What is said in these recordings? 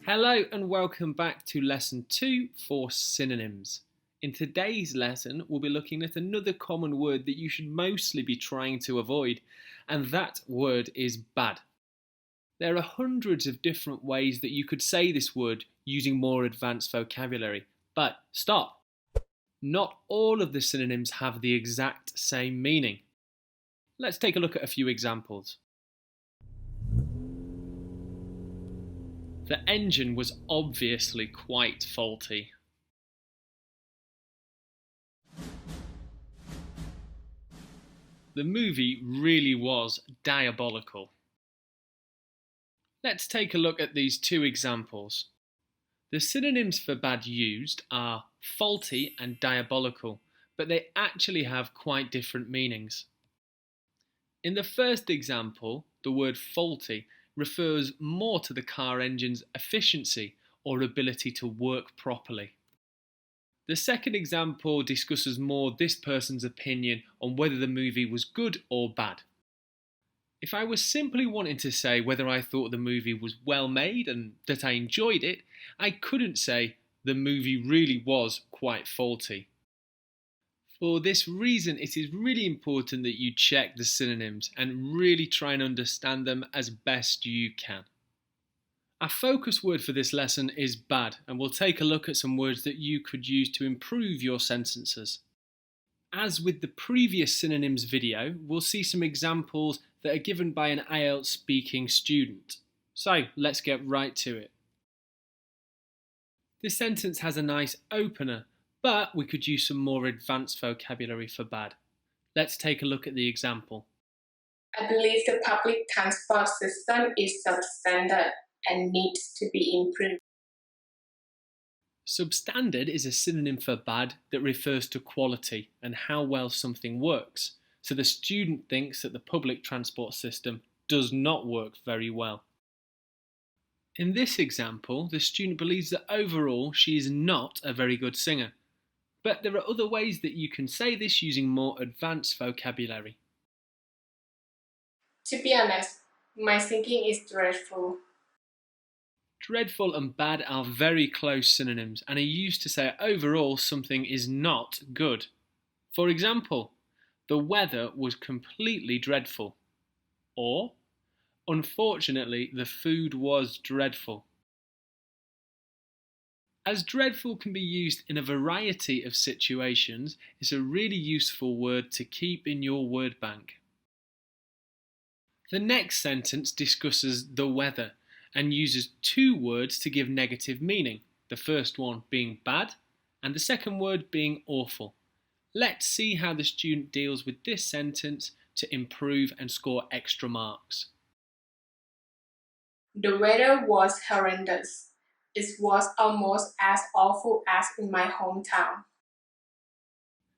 Hello and welcome back to lesson 2 for synonyms. In today's lesson, we'll be looking at another common word that you should mostly be trying to avoid, and that word is bad. There are hundreds of different ways that you could say this word using more advanced vocabulary, but stop! Not all of the synonyms have the exact same meaning. Let's take a look at a few examples. The engine was obviously quite faulty. The movie really was diabolical. Let's take a look at these two examples. The synonyms for bad used are faulty and diabolical, but they actually have quite different meanings. In the first example, the word faulty refers more to the car engine's efficiency or ability to work properly. The second example discusses more this person's opinion on whether the movie was good or bad. If I was simply wanting to say whether I thought the movie was well made and that I enjoyed it, I couldn't say the movie really was quite faulty. For this reason, it is really important that you check the synonyms and really try and understand them as best you can. Our focus word for this lesson is bad, and we'll take a look at some words that you could use to improve your sentences. As with the previous synonyms video, we'll see some examples that are given by an IELTS speaking student. So let's get right to it. This sentence has a nice opener, but we could use some more advanced vocabulary for bad. Let's take a look at the example. I believe the public transport system is substandard and needs to be improved. Substandard is a synonym for bad that refers to quality and how well something works. So the student thinks that the public transport system does not work very well. In this example, the student believes that overall she is not a very good singer. But there are other ways that you can say this using more advanced vocabulary. To be honest, my singing is dreadful. Dreadful and bad are very close synonyms and are used to say overall something is not good. For example, the weather was completely dreadful. Or, unfortunately, the food was dreadful. As dreadful can be used in a variety of situations, it's a really useful word to keep in your word bank. The next sentence discusses the weather and uses two words to give negative meaning, the first one being bad and the second word being awful. Let's see how the student deals with this sentence to improve and score extra marks. The weather was horrendous. It was almost as awful as in my hometown.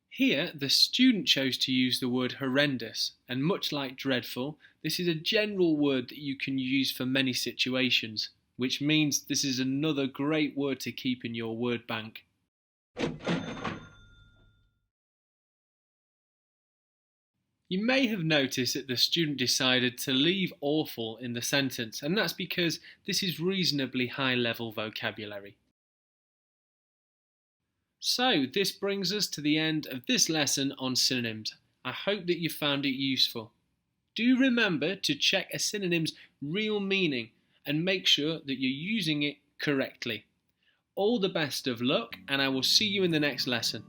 Here, the student chose to use the word horrendous, and much like dreadful, this is a general word that you can use for many situations, which means this is another great word to keep in your word bank. You may have noticed that the student decided to leave awful in the sentence, and that's because this is reasonably high-level vocabulary. So, this brings us to the end of this lesson on synonyms. I hope that you found it useful. Do remember to check a synonym's real meaning and make sure that you're using it correctly. All the best of luck, and I will see you in the next lesson.